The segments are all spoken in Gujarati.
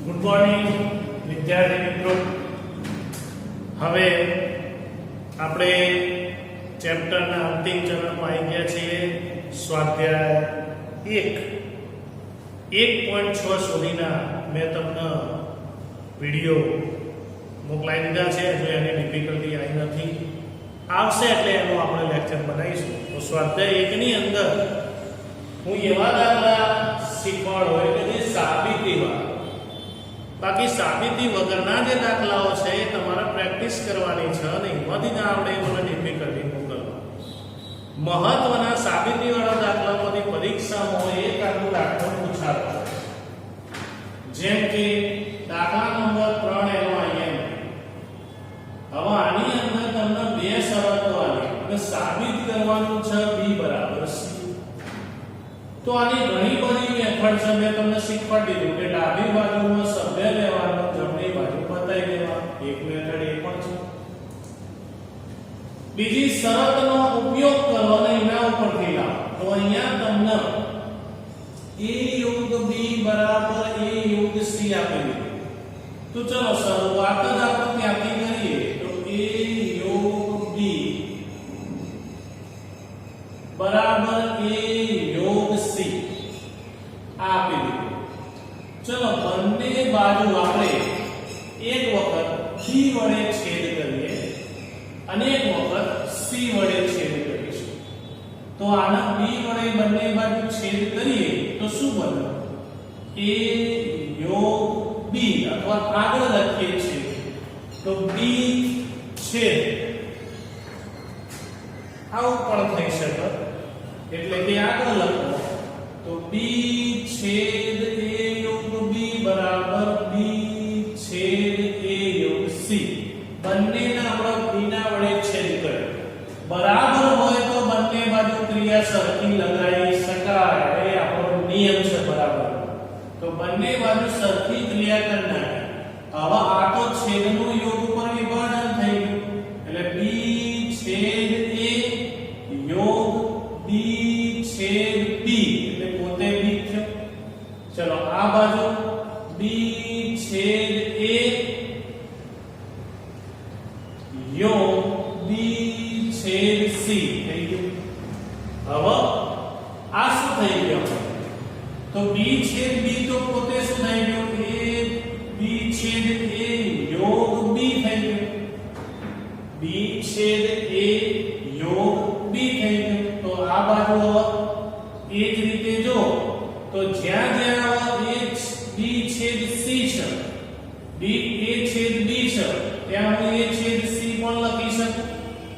ગુડ મોર્નિંગ વિદ્યાર્થી મિત્રો. હવે આપણે ચેપ્ટરના અંતિમ ચરણમાં આવી ગયા છીએ. સ્વાધ્યાય 1.6 સુધીના મેં તમને વિડીયો મોકલાવી દીધા છે. જો એની ડિફિકલ્ટી આવી નથી, આવશે એટલે એનો આપણે લેક્ચર બનાવીશું. તો સ્વાધ્યાય 1 ની અંદર હું એવા દાખલા શીખવાડો કે જે સાબિતીવાળા, બાકી સાબિતી વગરના જે દાખલાઓ છે એ તમારે પ્રેક્ટિસ કરવાની છે અને એમાંથી જ આપણે મને ડિફિકલ્ટી મોકલવા. મહત્વના સાબિતીવાળા દાખલાઓની પરીક્ષામાં એક આટલો દાખલો પૂછાતો, જેમ કે દાખલા નંબર 3 એનો અહીંયા. હવે આની અંદર તમને બે શરતો આપી અને સાબિત કરવાનું છે b બરાબર c. તો આની ઘણી બધી મેથડ છે. મેં તમને શીખવાડી દીધું કે ડાબી બાજુમાં સભ્ય લેવાનો, જમણી બાજુ બતાવી દેવા. એક મેથડ એ પણ છે. બીજી શરતનો ઉપયોગ કરો અને એના ઉપરથી લાવો. તો અહીંયા તમને a + b બરાબર a + c આપી દીધું. તો ચલો શરૂઆત જ આપણે ત્યાંથી કરીએ. તો a + b બરાબર a + c આપી દીધું. ચલો બંને બાજુ આપણે એક વખત b વડે છેદ કરીએ અને એક વખત c વડે છેદ કરીશું. તો આના b વડે બંને બાજુ છેદ કરીએ તો શું બને? a + b અથવા આગળ લખીએ છીએ તો b છેદ આવું પણ થઈ શકે. એટલે કે આગળ લખો તો b છેદ a + b બરાબર b છેદ a + c. બંનેને આપણે b ના વડે છેદ કર્યો. બરાબર હોય તો બંને બાજુ ક્રિયા સરખી લગાવી શકાય. એ આપણો નિયમ છે. બરાબર તો બંને બાજુ સરખી ક્રિયા કરનાર. હવે આ તો છેદનું યોગ ઉપર વિભાજન થઈ ગયું. એટલે b છેદ a યોગ b છેદ b એટલે પોતે b થયો. ચલો આ બાજુ b છેદ a યોગ b છેદ c થઈ ગયું. હવે આ શું થઈ ગયું? તો b છેદ b તો પોતે શું થઈ ગયું? a b છેદ a યોગ b થઈ ગયું. b છેદ a યોગ b થઈ ગયું. તો આ બાજુ એ જ રીતે જો તો જ્યાં જ્યાં a b છેદ c છે, b a છેદ b છે, ત્યાં હું a છેદ c પણ લખી શકું.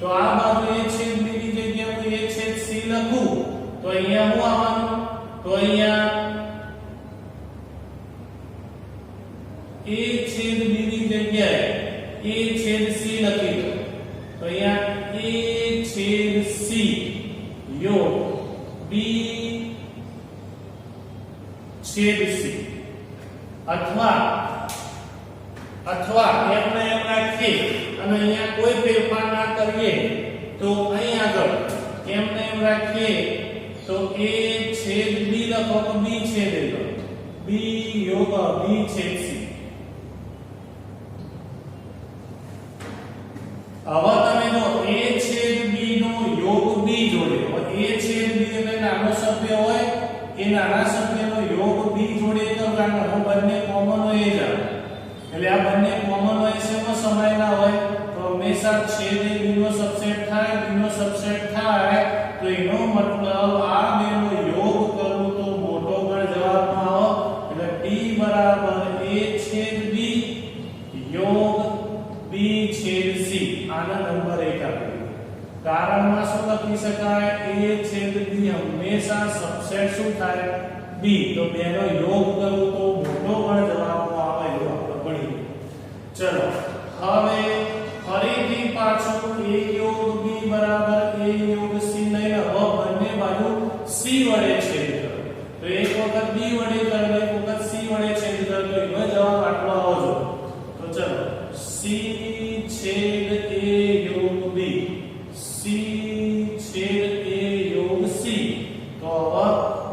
તો આ બાજુ a છેદ b ની જગ્યાએ હું a છેદ c લખું તો અહીંયા હું આવવાનું? તો અહીંયા a છેદ b ની જગ્યાએ a છેદ c લખી દો. તો અહીંયા a છેદ c યોગ b છેદ c. અથવા એમને એમ રાખીએ અને અહીંયા કોઈ ફેરફાર ના કરીએ તો અહીં આગળ એમને એમ રાખીએ તો a છેદ b લખો તો b છેદ a b યોગ b છેદ c. હવે તમે જો a છેદ b નો યોગ b જોડે, a છેદ b એટલે નાનો સભ્ય હોય એ નાના સભ્યનો યોગ b જોડે કરવાનો. બંને કોમન હોય જ. એટલે આ બંને કોમન હોય છે એમાં સમાયેલા હોય તો હંમેશા છેદ એ b નો સબસેટ થાય, b નો સબસેટ થાય. તો એનો મતલબ આ બેનો યોગ કરવું તો મોટો ગણ જવાબમાં આવે. એટલે b બરાબર a છેદ b યોગ b છેદ c. આનો નંબર 1 આપી. કારણમાં શું લખી શકાય? a છેદ b હંમેશા સબસેટ શું થાય? b. તો બેનો યોગ કરવું તો મોટો ગણ જવાબમાં આવે એવું આપણે ભણીએ. ચલો હવે ફરીથી પાછું a યોગ b બરાબર a યોગ c લઈને હવે બંને બાજુ c વડે છેદ કરો. તો એક વખત b વડે કરો, એક વખત c વડે છેદ કરો. તો એનો જવાબ આટલો આવજો. તો ચલો c છેદ a યોગ b, c છેદ a યોગ c. તો હવે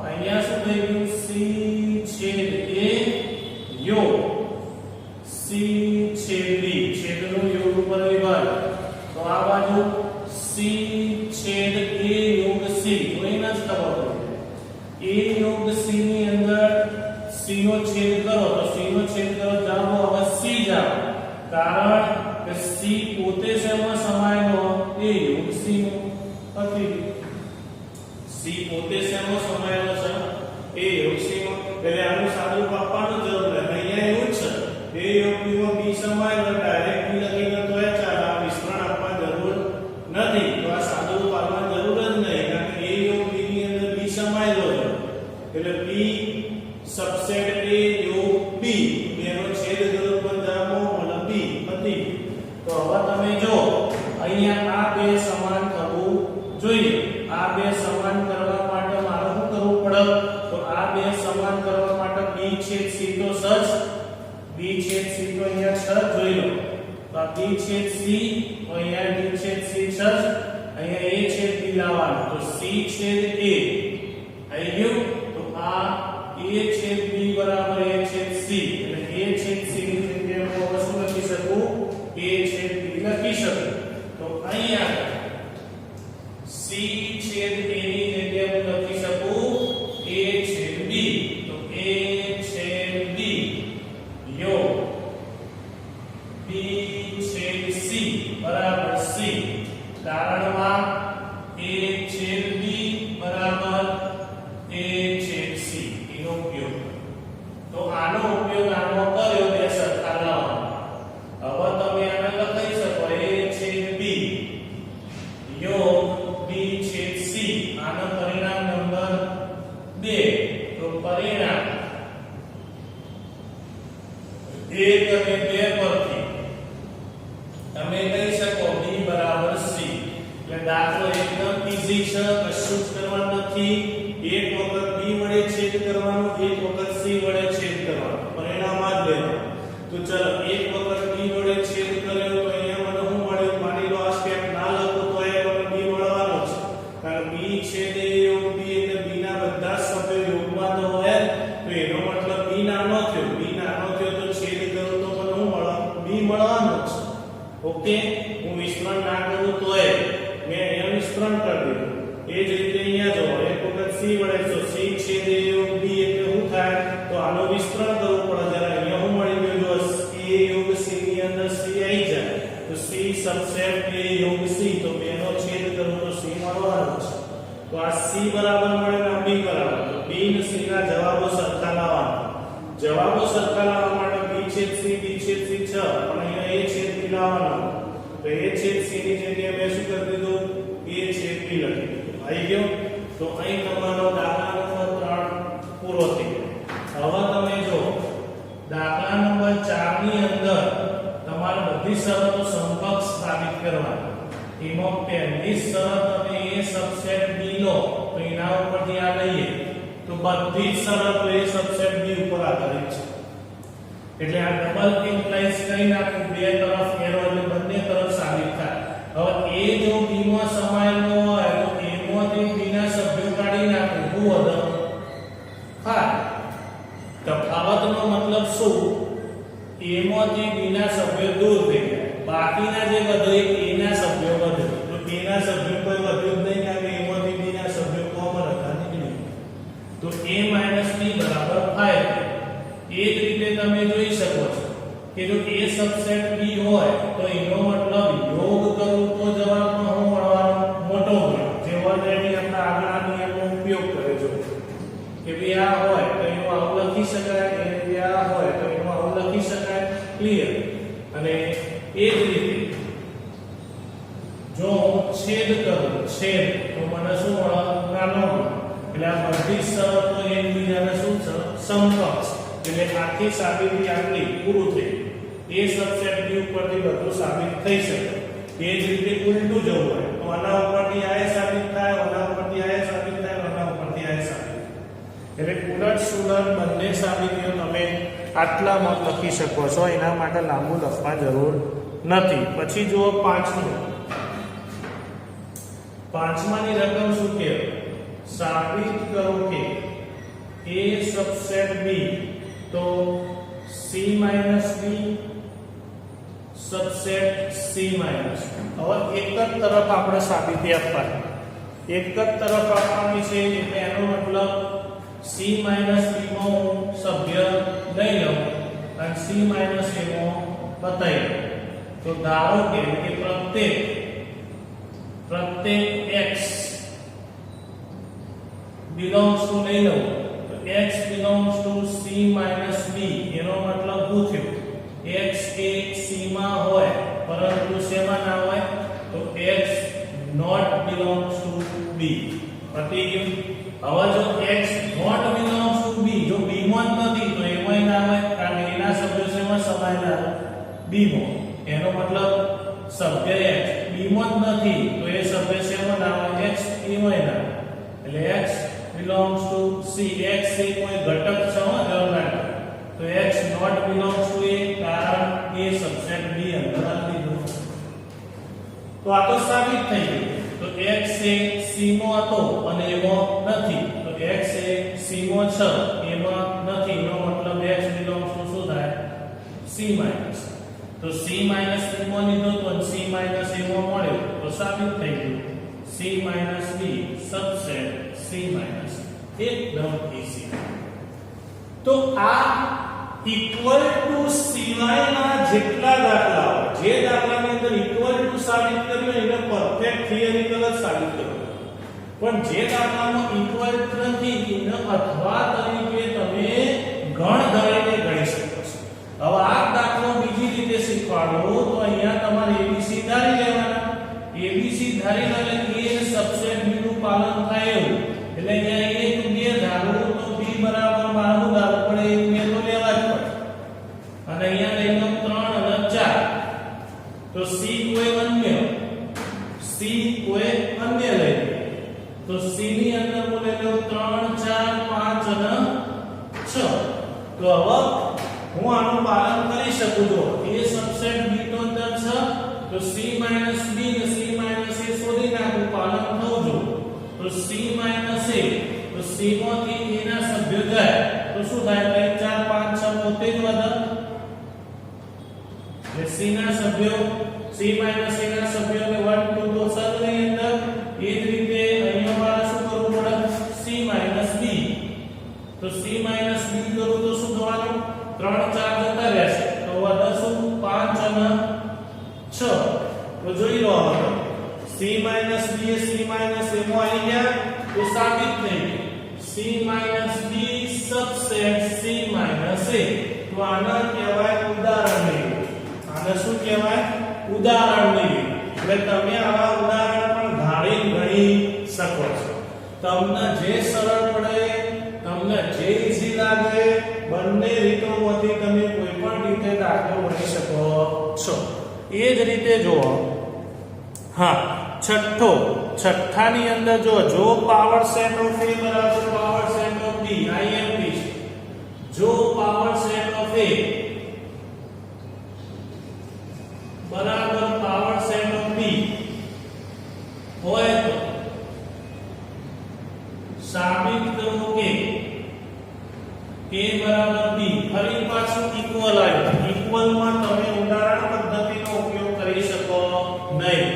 અહીંયા શું થઈ ગયું? c છેદ a યોગ સી તો એને જ ખબર પડે a યોગ c ની અંદર c નો છેદ કરો તો c નો છેદ કરો જાવ હવે c જાવ કારણ કે c પોતે શેમાં સમાયેલો a યોગ c નો પતિ c પોતે શેમાં સમાયેલો છે a યોગ c નો એટલે આનું સાદુરૂપ આપવાનું જરૂર નથી અહીંયા એવું જ છે a યોગ b માં b સમાયેલો ડાયરેક્ટ b લખીને તો એ ચાલે આ વિસ્તરણ આપવા જરૂર નથી તો આ સાદુરૂપ આપવાની જરૂર જ નહીં કારણ કે a યોગ b ની અંદર b સમાયેલો છે એટલે b સબસેટ a યોગ b બેનો છેદ કરો પણ જવાબમાં મળે b પતિ તો હવે તમે જો અહીંયા આ બે સમાન કરવું જોઈએ આ બે સમાન કરવા માટે મારે શું કરવું પડે તો આ બે સમાન કરવા માટે b છેદ c તો સચ b છેદ c તો અહીંયા 6 જોઈ લો તો આ b છેદ c તો અહીંયા b છેદ c 6 અહીંયા a છેદ b લાવવાનું તો c છેદ a આવી ગયું તો આ a છેદ b બરાબર a છેદ c એટલે a છેદ c ની જગ્યાએ હું હવે શું લખી શકું a છેદ b લખી શકું તો અહીંયા c છેદ a ની જગ્યાએ હું લખી શકું a છેદ b તો a છેદ b યોગ b છેદ c બરાબર c કારણમાં a છેદ b બરાબર a છેદ c એનો ઉપયોગ તો આનો ઉપયોગ આનો કર્યો બે સરખા લાવવાનો હવે તમે આને લખી શકો a છેદ b યોગ b છેદ c આનો પરિણામ નંબર 2 તો પરિણામ 1 અને 2 પરથી તમે કહી શકો b બરાબર c એટલે દાખલો એકદમ ઈઝી છે કશું જ કરવાનું નથી એક વખત b વડે છેદ કરવાનું એક વખત c વડે છેદ કરવાનું પરિણામ આ જ લેવાનું તો ચલો એક વખત b વડે છેદ કર્યો તો અહીંયા મને શું મળ્યું માની લો આ સ્ટેપ ના લખો તો એ મને b મળવાનો છે કારણ b છેદ a યોગ b એટલે b ના બધા સભ્યો યોગમાં તો હોય તો એનો મતલબ b નાનો થયો તો છેદ કરું તો મને શું મળે b મળવાનો છે ઓકે હું વિસ્તરણ ના કરું તો એ મેં અહીંયા વિસ્તરણ કરી દીધું એ જ રીતે અહીંયા જો એક વખત c વડે તો c છેદ a યોગ b એટલે શું થાય તો આનો વિસ્તરણ કરવું પડે જરા અહીંયા શું મળી ગયું જો a યોગ c ની અંદર c આવી જાય તો c સબસેટ a યોગ c તો બેનો છેદ કરું તો c મળવાનો છે તો આ c બરાબર મળે ને આ b બરાબર તો b અને c ના જવાબો સરખા લાવવા માટે b છેદ c 6 પણ અહીંયા a છેદ b લાવવાનો તો a છેદ c ની જગ્યાએ મેં શું કરી દીધું a છેદ b લખી દીધું આવી ગયો તો અહીં તમારો દાખલા નંબર 3 પૂરો થઈ ગયો હવે તમે જો દાખલા નંબર 4 ની અંદર તમારે બધી શરતો સમકક્ષ સાબિત કરવાની એમાં પહેલી શરત અને a સબસેટ b લો તો એના ઉપરથી આ લઈએ તો બધી શરતો a સબસેટ b ઉપર આધારિત છે એટલે આ ડબલ ઇમ્પ્લાઇઝ કરીને આપણે બે તરફ એરો એટલે બંને તરફ સાબિત થાય હવે a જો b માં સમાયેલો હોય તો a માંથી b ના સભ્યો કાઢી નાખો શું વધે હા તફાવતનો મતલબ શું a માંથી b ના સભ્યો દૂર થઈ ગયા બાકીના જે વધે એ a ના સભ્યો વધે તો a ના સભ્યો કોઈ વધ્યું જ નહીં કારણ કે a માંથી b ના સભ્યો કોમન હતા નીકળી તો a - b બરાબર 5 એ જ રીતે તમે જોઈ શકો છો કે જો a સબસેટ b હોય તો એનો મતલબ યોગ કરું તો જવાબમાં શું મળવાનો મોટો ગુણાંક જે ઓલરેડી આપણે આગળના નિયમનો ઉપયોગ કર્યો છે કે ભાઈ આ હોય તો એનું આવું લખી શકાય એ આ હોય તો એનું આવું લખી શકાય ક્લિયર અને એ જ રીતે જો છેદ કરું તો મને શું મળે નાનો એટલે આ બધી શરતો એકબીજાને શું છે સમકક્ષ એટલે આખી સાબિતી આટલી પૂરું થઈ a સબસેટ b ઉપરથી બધું સાબિત થઈ શકે એ જ રીતે ઉલટું જવું હોય તો આના ઉપરથી આ સાબિત થાય આના ઉપરથી આ સાબિત થાય આના ઉપરથી આ સાબિત એટલે ઉલટ સુલટ બંને સાબિતીઓ તમે આટલામાં લખી શકો છો એના માટે લાંબુ લખવા જરૂર નથી પછી જુઓ પાંચમાની રકમ શું કહે સાબિત કરો કે a સબસેટ b તો c - b સબસેટ c - હવે એક જ તરફ આપણે સાબિતી આપવાની એક જ તરફ આપવાની છે એટલે એનો મતલબ c - b માં હું સભ્ય લઈ લઉં અને c - a માં બતાવી દઉં. તો ધારો કે પ્રત્યેક x belongs to લઈ લઉં તો x belongs to c - b એનો મતલબ શું થયું x એ c માં હોય પરંતુ શેમાં ના હોય તો x not belongs to b. પતી ગયું. હવે જો x not belongs to b જો b માં નથી તો એમાં ના હોય કારણ કે એના સભ્યો શેમાં સમાયેલા b માં. એનો મતલબ સભ્ય x b માં નથી તો એ સભ્ય શેમાં ના હોય x એ માં ના એટલે x belongs to c. x એ કોઈ ઘટક છે ધ્યાન તો x not belongs to a કારણ એ સબસેટ b અંદર આવી ગયો. તો આ તો સાબિત થઈ ગયું. તો x એ c માં હતો અને એમાં નથી તો x એ c માં છે એમાં નથી એનો મતલબ x belongs to શું થાય c માઈનસ. તો c માઈનસ b માં લીધો તો c માઈનસ a માં મળ્યો તો સાબિત થઈ ગયું c minus b subset c minus. એકદમ ઈઝી. તો આ ઇક્વલ ટુ સિવાયના જેટલા દાખલા જે દાખલાની અંદર ઇક્વલ ટુ સાબિત કર્યું એને પરફેક્ટ થિયરિકલ જ સાબિત કર્યું. પણ જે દાખલામાં ઇક્વલ નથી એને અથવા તરીકે તમે ગણ ધરીને ગણી શકો છો. હવે આ દાખલો બીજી રીતે શીખવાડો તો અહીંયા તમારે ABC ધારી લેવાના. ABC ધારી લે એટલે A સબસેટ B નું પાલન થાય એવું. એટલે અહીંયા 1 2 ધારો તો B બરાબર મારું ધારો પડે 1 2 તો લેવા જ પડે. અને અહીંયા લઈ લો 3 અને 4 તો C કોઈ અન્ય લઈ તો C ની અંદર હું લઈ લઉં 3 4 5 અને 6. તો હવે હું આનું પાલન કરી શકું છું. A સબસેટ B નો અંદર છે તો C - b ને C - a શોધી નાખું પાલન થવું જો તો C - a તો C માંથી A ના સભ્યો જાય તો શું થાય 3 4 5 6 પોતે જ વધે. C ના સભ્યો C - a ના સભ્યોને 1 2 તો સદની અંદર એ જ રીતે અહીંયા મારે શું કરવું પડે C - b તો C - b કરું તો શું થવાનું 3 4 જતા રહેશે તો વધે શું 5 અને 6. તો જોઈ લો હવે C - b A C - a માં આવી ગયા તો સાબિત થઈ ગયું C - b subset C - a. તો આના કહેવાય ઉદાહરણ લેવું. આને શું કહેવાય ઉદાહરણ લેવું. એટલે તમે આવા ઉદાહરણ પણ ધારી ગણી શકો છો. તમને જે સરળ પડે તમને જે ઈઝી લાગે બંને રીતોમાંથી તમે કોઈ પણ રીતે દાખલો ગણી શકો છો. એ જ રીતે જુઓ હા છઠ્ઠાની અંદર જો પાવર સેટ ઓફ A બરાબર power set of B IMP જો પાવર સેટ ઓફ A બરાબર પાવર સેટ ઓફ B હોય તો સાબિત કરો કે A બરાબર B. ફરી પાછું ઇક્વલ આવ્યું. ઇક્વલ માં તમે ઉદાહરણ પદ્ધતિનો ઉપયોગ કરી શકો નહીં.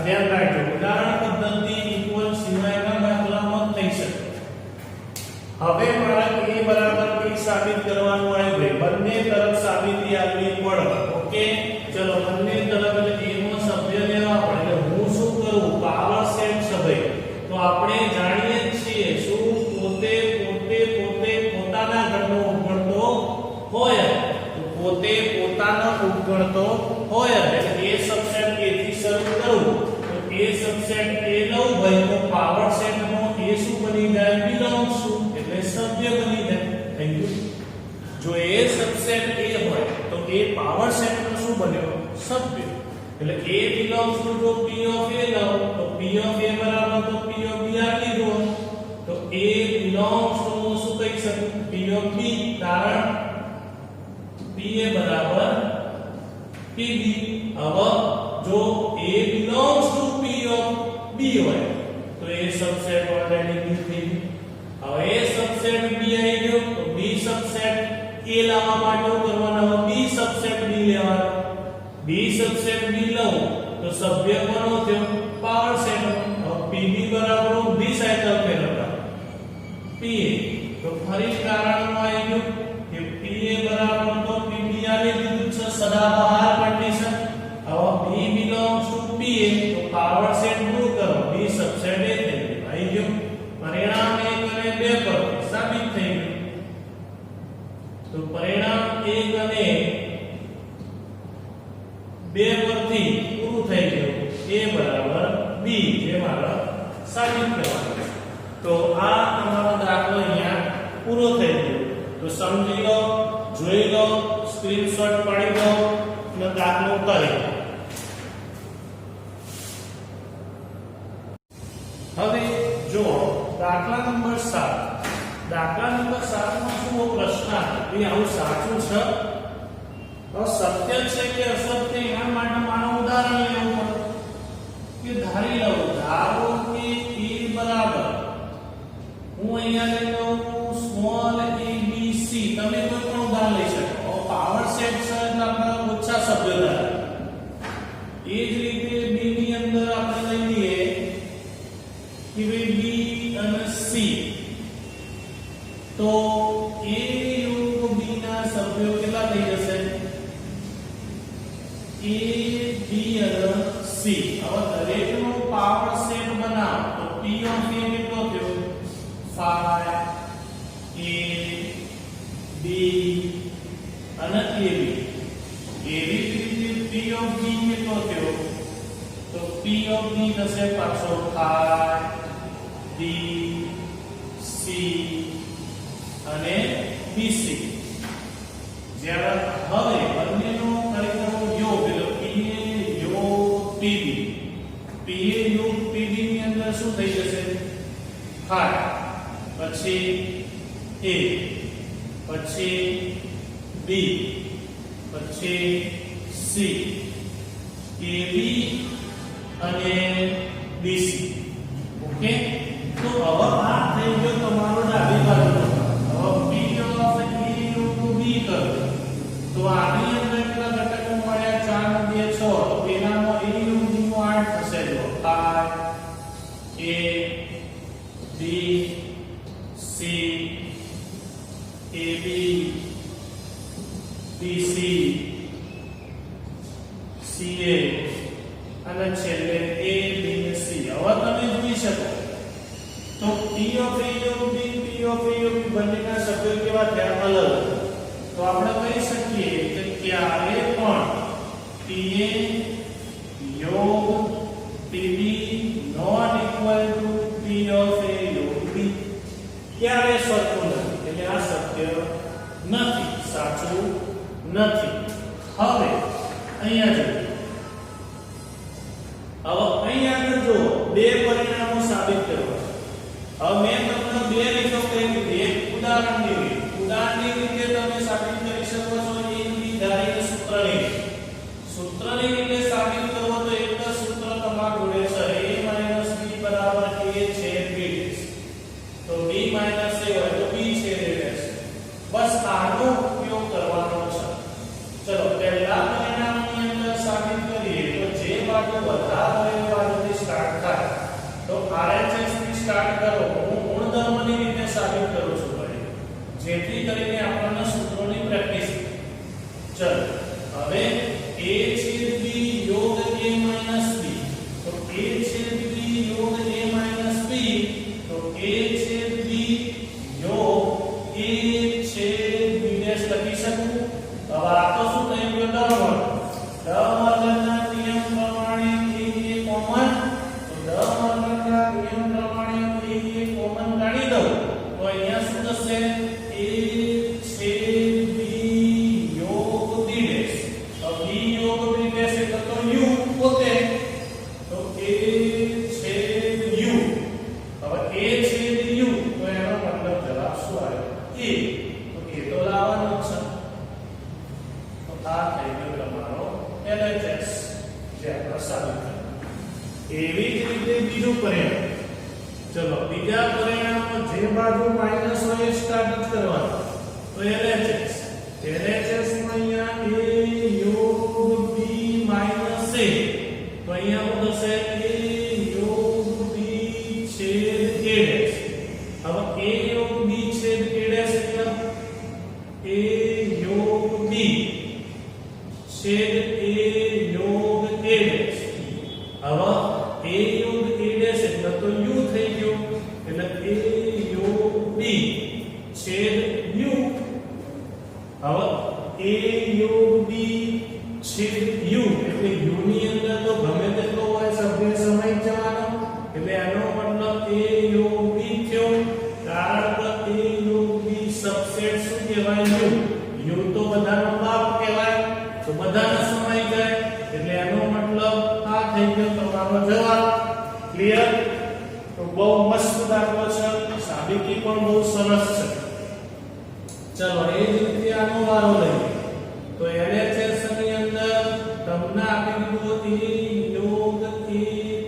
ધ્યાન રાખજો ઉદાહરણ પદ્ધતિ ઇક્વલ સિવાયના દાખલામાં થઈ શકે. હવે મારે A બરાબર B સાબિત કરવાનું આવ્યું ભાઈ બંને તરફ સાબિતી આપવી પડે. ઓકે ચલો બંને તરફ એટલે A નો સભ્ય લેવા પડે. એટલે હું શું કરું પાવર સેટ છે ભાઈ. તો આપણે જાણીએ છીએ શું પોતે પોતાના ઘરનો ઉગણતો હોય તો પોતે પોતાનો ઉગણતો હોય એટલે A સબસેટ A થી શરૂ કરું તો A સબસેટ A લઉં ભાઈ તો પાવર સેટ નો A શું બની જાય belongs to એટલે સભ્ય બની જાય. થઈ ગયું. જો A સબસેટ A હોય તો A પાવર સેટ નો શું બન્યો સભ્ય. એટલે A belongs to જો P of A લઉં તો P of A બરાબર તો P of B આપી દો તો A belongs to શું કહી શકું P of B કારણ P A બરાબર PB. હવે જો A belongs to P of B હોય તો A સબસેટ ઓલરેડી B થઈ ગયું. હવે A સબસેટ B આવી ગયો તો B સબસેટ A લાવવા માટે કરવાનો B સબસેટ B લેવાનો. B સબસેટ B લઉં તો સભ્ય કોનો થયો પાવર સેટ. હવે PB બરાબર ફરી કારણમાં આવી ગયું કે PA બરાબર તો PB આવી દીધું છે સદાબહાર કન્ડિશન. હવે B belongs to PA તો પાવર સેટ દૂર કરો, B સબસેટ A થઈ ગયું. આવી ગયું પરિણામ 1 અને 2 પર સાબિત થઈ ગયું. તો પરિણામ 1 અને 2 પરથી પૂરું થઈ ગયું. A બરાબર B જે મારે સાબિત કરવાનું. તો આ તમારો દાખલો અહીંયા પૂરો થઈ ગયો. તો સમજી લો, જોઈ લો, સ્ક્રીનશોટ પાડી લો અને દાખલો કરી. હવે જો દાખલા નંબર 7. દાખલા નંબર 7 માં શું પ્રશ્ન છે? એ આવું સાચું છે? સત્ય છે કે અસત્ય એના માટે મારું ઉદાહરણ લેવું પડે કે ધારી લઉં, ધારો કે A બરાબર હું અહીંયા લઈ લઉં સ્મોલ abc. તમે કોઈ પણ ઉદાહરણ લઈ શકો. પાવર સેટ છે એટલે આપણે ઓછા સભ્યો ધારે. એ જ રીતે B ની અંદર આપણે લઈ લઈએ કે ભાઈ B અને C. તો A યોગ B ના સભ્યો કેટલા થઈ જશે? A, B અને C. હવે દરેકનો પાવર સેટ બનાવો તો P of A કેટલો થયો? 5 A, B અને AB. એવી જ રીતે P of B કેટલો થયો? તો P of B થશે પાછો 5 B, C અને BC. જ્યારે હવે બંનેનો ખરેખર યોગ એટલે PA યોગ PB. PA યોગ PB ની અંદર શું થઈ જશે? 5 પછી A પછી B પછી C, AB અને BC. ઓકે, તો હવે આ થઈ ગયો તમારો ડાબી બાજુનો. હવે P of A into B કરો તો આની અંદર કેટલા ઘટકો મળ્યા? 4 ને 2 6. તો પેલામાં A into B નો 8 થશે. જો 5 A B C AB BC CA અને છેલ્લે A B ને C. હવે તમે જોઈ શકો તો P of A યોગ B, P of A યોગ B બંનેના સભ્યો કેવા થયા? અલગ. તો આપણે કહી શકીએ કે ક્યારે પણ PA યોગ PB not equal to P of A યોગ B. ક્યારે સરખું નથી, એટલે આ સત્ય નથી, સાચું નથી. હવે અહીંયા જોઈએ. હવે અહીંયા આગળ જો બે પરિણામો સાબિત કરવા. હવે મેં તમને બે રીતો કહી દીધી. એક ઉદાહરણની રીત. ઉદાહરણની રીતે તમે સાબિત કરી શકો છો A B ધારીને સૂત્રની રીતે સાબિત કરવો તો એક જ સૂત્ર તમારા જોડે છે. A - B બરાબર A છેદ B. તો B - A હોય તો B છેદ A રહેશે. બસ આનો ઉપયોગ કરવાનો છે. ચલો પહેલા પરિણામની અંદર સાબિત કરીએ તો જે બાજુ વધારે હોય એ બાજુથી સ્ટાર્ટ થાય. તો RHS થી સ્ટાર્ટ કરો. હું ગુણધર્મની રીતે સાબિત કરું છું ભાઈ, જેથી કરીને આપણને સૂત્રોની પ્રેક્ટિસ. ચલો હવે A છેદ B યોગ A માઈનસ B. તો A છેદ B યોગ A માઈનસ B. તો A છેદ B યોગ A છેદ B ડેશ લખી શકું. હવે આ તો શું થઈ ગયું? ડબલના નિયમ પ્રમાણે A કોમન. તો ડબલના નિયમ પ્રમાણે A કોમન કાઢી દઉં તો અહીંયા શું થશે? A છેદ B યોગ B ડેશ. તો B યોગ B ડેશ એટલે તો U પોતે. તો A છેદ U. હવે A છેદ U તો એનો મતલબ જવાબ શું આવ્યો? A. તો એ તો લાવવાનો છે. તો આ થઈ ગયો તમારો LHS જે આપણે સાબિત કર્યું. એવી જ રીતે બીજું પરિણામ. ચલો બીજા પરિણામમાં જે બાજુ માઈનસ હોય એ સ્ટાર્ટ કરવાનું. તો LHS માં અહીંયા A યોગ B માઈનસ A. તો અહીંયા શું થશે? A યોગ B છેદ A ડેશ. હવે A યોગ B છેદ A ડેશ એટલે a યોગ b છેદ u. હવે a યોગ b છેદ u એટલે u ની અંદર તો ગમે તેટલો હોય સભ્ય સમાઈ જવાનો, એટલે આનો મતલબ a યોગ b થયો. કારણ કે a યોગ b સબસેટ શું કહેવાય? u તો બધાનો બાપ કહેવાય, તો બધાને સમાઈ જાય, એટલે એનો મતલબ આ થઈ ગયો તમારો જવાબ. ક્લિયર? તો બહુ મસ્ત દાખલો છે, સાબિતી પણ બહુ સરસ છે. ચલો એ જ રીતે આનો વારો લઈએ. તો LHS ની અંદર તમને આપી દીધું a યોગ a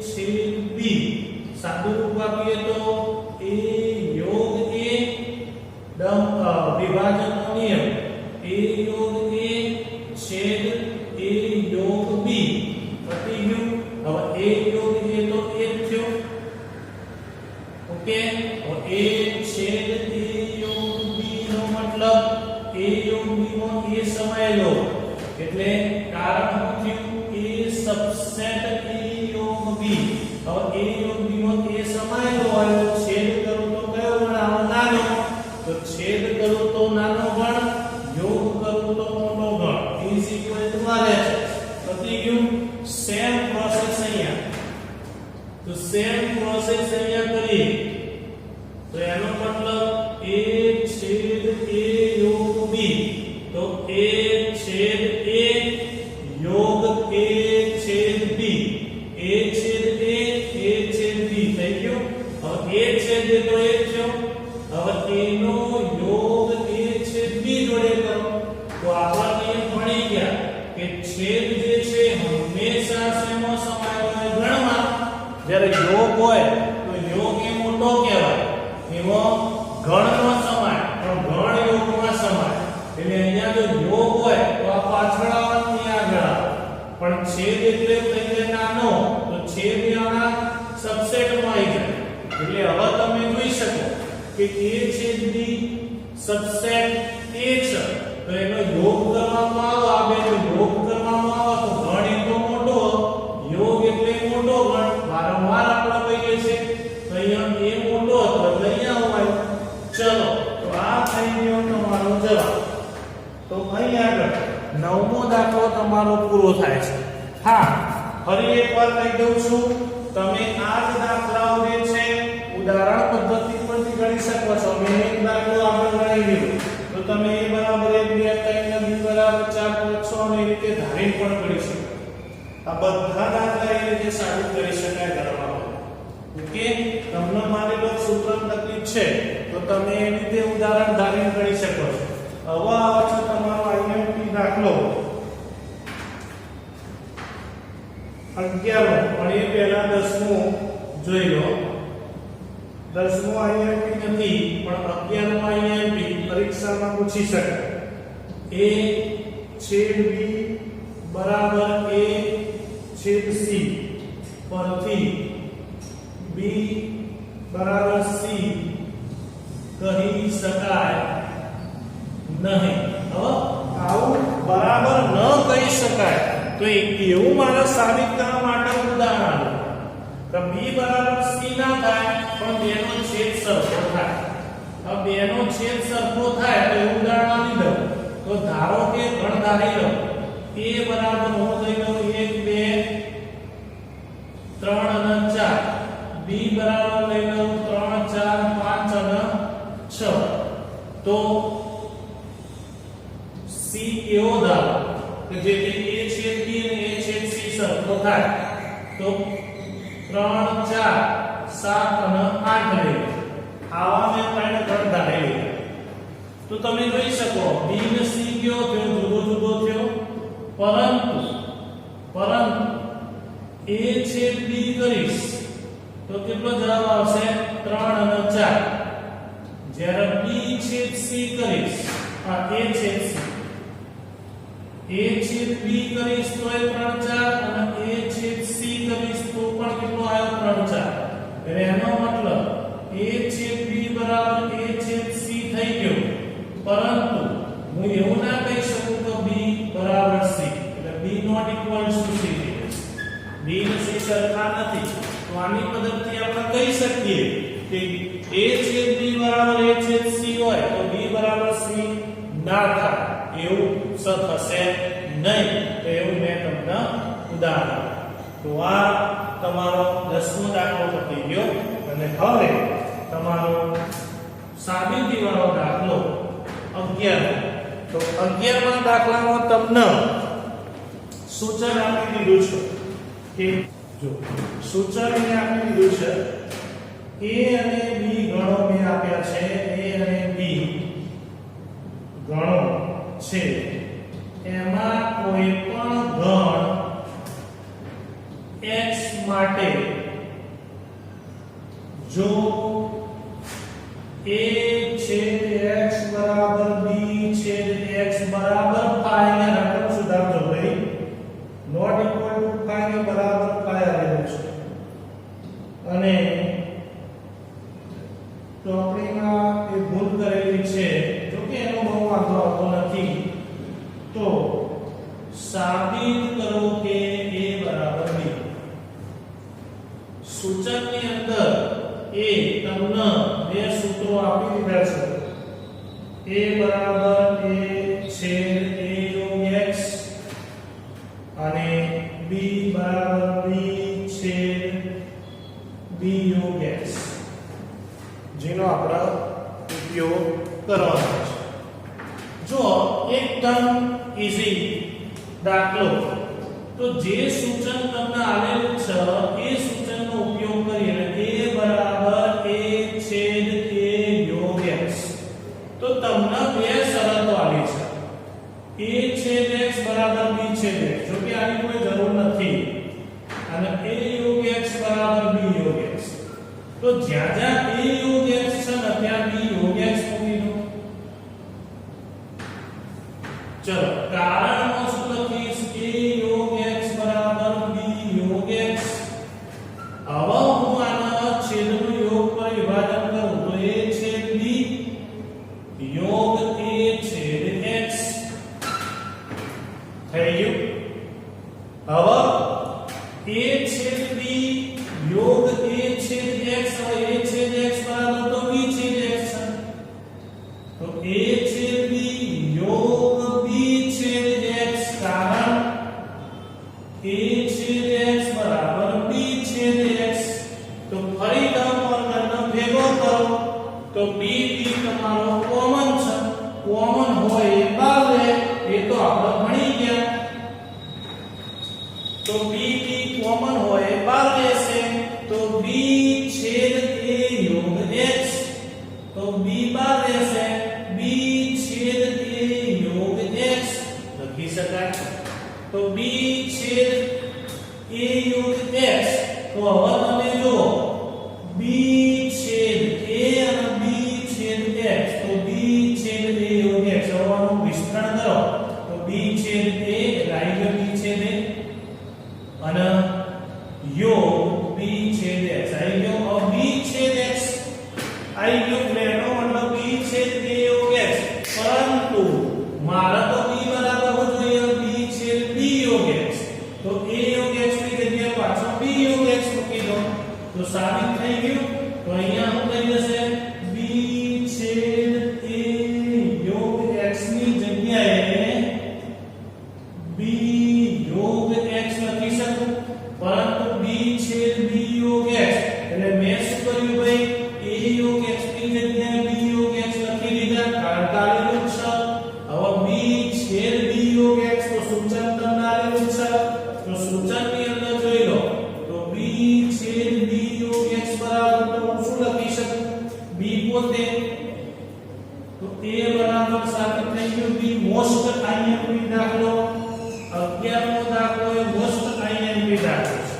છેદ b. સાદું રૂપ આપીએ તો a યોગ a વિભાજનનો નિયમ a યોગ a છેદ a યોગ b પતી ગયું. હવે a યોગ a તો a જ થયો. ઓકે, તો a છેદ a યોગ b નો મતલબ a યોગ b માં a સમાયેલો, એટલે કારણ શું થયું? a સબસેટ a યોગ b. હવે a યોગ b માં a સમાયેલો હોય તો છેદ કરું તો કયો ગણ આવે? નાનો. તો છેદ કરું તો નાનો ગણ, યોગ કરું તો મોટો ગણ. Is equal to RHS. પતી ગયું. સેમ પ્રોસેસ અહીંયા. તો સેમ પ્રોસેસ અહીંયા કરીએ તો એનો મતલબ a છેદ a યોગ b. તો a છેદ a યોગ a છેદ b. a છેદ a છેદ b થઈ ગયું. હવે a છેદ a તો a થયો. હવે a નો યોગ a છેદ b જોડે કરો તો આપણા નિયમ ભણી ગયા કે છેદ જે છે હંમેશા શેમાં સમાયેલો હોય? ગણમાં. જ્યારે યોગ હોય તો યોગ એ મોટો કહેવાય, એમાં ગણનો સમાય, પણ ગણ યોગમાં સમાય. એટલે અહીંયા જો યોગ હોય તો આ પાછળ આવવાની આગળ આવે, પણ છેદ એટલે થઈ જાય નાનો, તો છેદ આના સબસેટમાં આવી જાય. એટલે હવે તમે જોઈ શકો કે a છેદ b સબસેટ a છે, તો એનો યોગ કરવામાં આવે, આ બેનો યોગ કરવામાં આવે તો ગણ એટલો મોટો, યોગ એટલે મોટો ગણ. વારંવાર આપણે કહીએ છીએ તો અહીંયા a મોટો હતો એટલે અહીંયા હોય. ચલો, તો આ થઈ ગયો તમારો જવાબ. તો અહીં આગળ નવમો દાખલો તમારો પૂરો થાય છે. હા, ફરી એકવાર કહી દઉં છું, તમે આ જ દાખલાઓ જે છે ઉદાહરણ પદ્ધતિ પરથી ગણી શકો છો. મેં એક દાખલો આગળ ગણી લીધો તો તમે a બરાબર 1 2 3 b બરાબર 4 5 6 અને એ રીતે ધારીને પણ ગણી શકો. આ બધા દાખલા એ રીતે સાબિત કરી શકાય ગણવામાં. ઓકે, તમને માની લો સૂત્ર તકલીફ છે તો તમે એ રીતે ઉદાહરણ ધારીને ગણી શકો છો. હવે આવે છે તમારો IMP દાખલો 11મો, પણ એ પહેલા 10મો જોઈ લો. 10મો IMP નથી પણ 11મો IMP પરીક્ષામાં પૂછી શકાય. a છેદ b બરાબર a છેદ c પરથી b બરાબર c કહી શકાય નહીં. હવે આવું બરાબર ન કહી શકાય તો એવું મારે સાબિત કરવા માટે ઉદાહરણ કે b બરાબર c ના થાય પણ બેનો છેદ સરખો થાય. હવે બેનો છેદ સરખો થાય તો એવું ઉદાહરણ આપી દઉં. તો ધારો કે ગણ ધારી લો a બરાબર હું લઈ લઉં 1 2 3 અને 4, b બરાબર લઈ લઉં 3 4 5 અને 6. તો c એવો ધારો કે જેથી a છેદ b અને a છેદ c સરખો થાય. તો 3 4 7 અને 8 લઈ આવા મેં ત્રણ ગણ ધારેલી. તો તમે જોઈ શકો b ને c કયો થયો? જુદો જુદો થયો. પરંતુ a છેદ b કરીશ તો કેટલો જવાબ આવશે? 3 અને 4. જ્યારે b છેદ c કરીશ, આ a છેદ c, a છેદ b કરીશ તો એ 3 4 અને a છેદ c કરીશ તો પણ કેટલો આવ્યો? 3 4. એટલે એનો મતલબ a છેદ b બરાબર a છેદ c થઈ ગયો. પરંતુ હું એવું ના કહી શકું કે b બરાબર c, એટલે b not equal to c. b અને c સરખા નથી. તો આની મદદથી આપણે કહી શકીએ કે a છેદ b બરાબર a છેદ c હોય તો b બરાબર c ના થાય એવું થશે નહીં. તો એવું મેં તમને ઉદાહરણ. તો આ તમારો 10મો દાખલો પતી ગયો અને હવે તમારો સાબિતી વાળો દાખલો 11. તો 11મા દાખલામાં તમને સૂચન આપી દીધું છે કે જો સૂચન મેં આપી દીધું છે a અને b ગણો મેં આપ્યા છે. a અને b ગણો છે એમાં કોઈ પણ ગણ x માટે જો a છેદ x બરાબર b છેદ x બરાબર પાઈ ને રકમ સુધારજો ભાઈ. નોટ ઇક્વલ ટુ પાઈ ને બરાબર પાઈ આવેલું છે અને ચોપડીમાં એ ભૂલ કરેલી છે જો કે એનો બહુ વાંધો આવતો નથી. તો સાબિત કરો કે a બરાબર b. સૂચકની અંદર એ તમને બે સૂત્રો આપી દીધા છે. a બરાબર a છેદ a યોગ x અને b બરાબર b છેદ b યોગ x જેનો આપણે ઉપયોગ કરવાનો છે. જો એકદમ ઈઝી દાખલો. તો જે સૂચન તમને આવેલું છે એ સૂચનનો ઉપયોગ કરીને a બરાબર a છેદ a યોગ x. તો તમને બે શરતો આપી છે. a છેદ x બરાબર b છેદ x. જો કે આની કોઈ જરૂર નથી. અને a યોગ x બરાબર b યોગ x. તો જ્યાં જ્યાં a યોગ x છે ને ત્યાં b યોગ x મૂકી દો. ચલો કારણમાં શું લખીશ? a યોગ x બરાબર b યોગ x. હવે હું આના છેદનું યોગ પર વિભાજન કરું તો a છેદ b યોગ a છેદ x થઈ ગયું. હવે a છેદ b યોગ a છેદ x. હવે a છેદ x બરાબર તો b છેદ x છે. તો a છેદ b યોગ b છેદ x. કારણ a છેદ x બરાબર b છેદ x. તો ફરી વર્ગનો ભેગો કરો તો b b તમારો કોમન છે. કોમન હોય એ બહાર લે એ તો આપણે ભણી ગયા. તો b b કોમન હોય એ બહાર લેશે તો b છેદ a યોગ x. તો b બહાર લેશે b છેદ a યોગ x લખી શકાય. તો b છેદ a યોગ x. તો હવે તમે જો b છેદ a અને b છેદ x. તો b છેદ a યોગ x. હવે આનું વિસ્તરણ કરો તો b છેદ a રાઈ ગયો b છેદ a અને યોગ b છેદ x આવી ગયો. હવે b છેદ x આવી ગયો એનો મતલબ b છેદ a યોગ x. પરંતુ મારે તો b બરાબર હોવું જોઈએ b છેદ b યોગ x. તો a યોગ x ની જગ્યાએ પાછો b યોગ x મૂકી દો તો સાબિત થઈ ગયું. તો અહીંયા શું થઈ જશે? b છેદ a યોગ x ની જગ્યાએ b યોગ x લખી શકું. પરંતુ b છેદ b યોગ x એટલે મેં શું કર્યું ભાઈ? a યોગ x ની જગ્યાએ b યોગ x લખી દીધા. કારણ કે આલેલું છે. હવે b છેદ b યોગ x તો સૂચન તમને આલેલું છે. તો સૂચનની અંદર જોઈ લો તો b છેદ b યોગ x બરાબર તો હું શું લખી શકું? b પોતે. તો a બરાબર સાબિત થઈ ગયું b. મોસ્ટ આઈએમપી દાખલો 11મો દાખલો એ મોસ્ટ આઈએમપી દાખલો છે.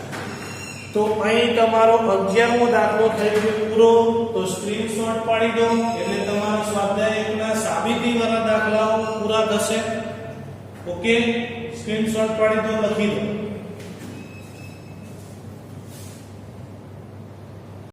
તો અહીં તમારો 11મો દાખલો થઈ ગયો પૂરો. તો સ્ક્રીનશોટ પાડી દો એટલે તમારા સ્વાધ્યાય એકના સાબિતી વાળા દાખલાઓ પૂરા થશે. ઓકે, સ્ક્રીનશોટ પાડી દો, લખી દો.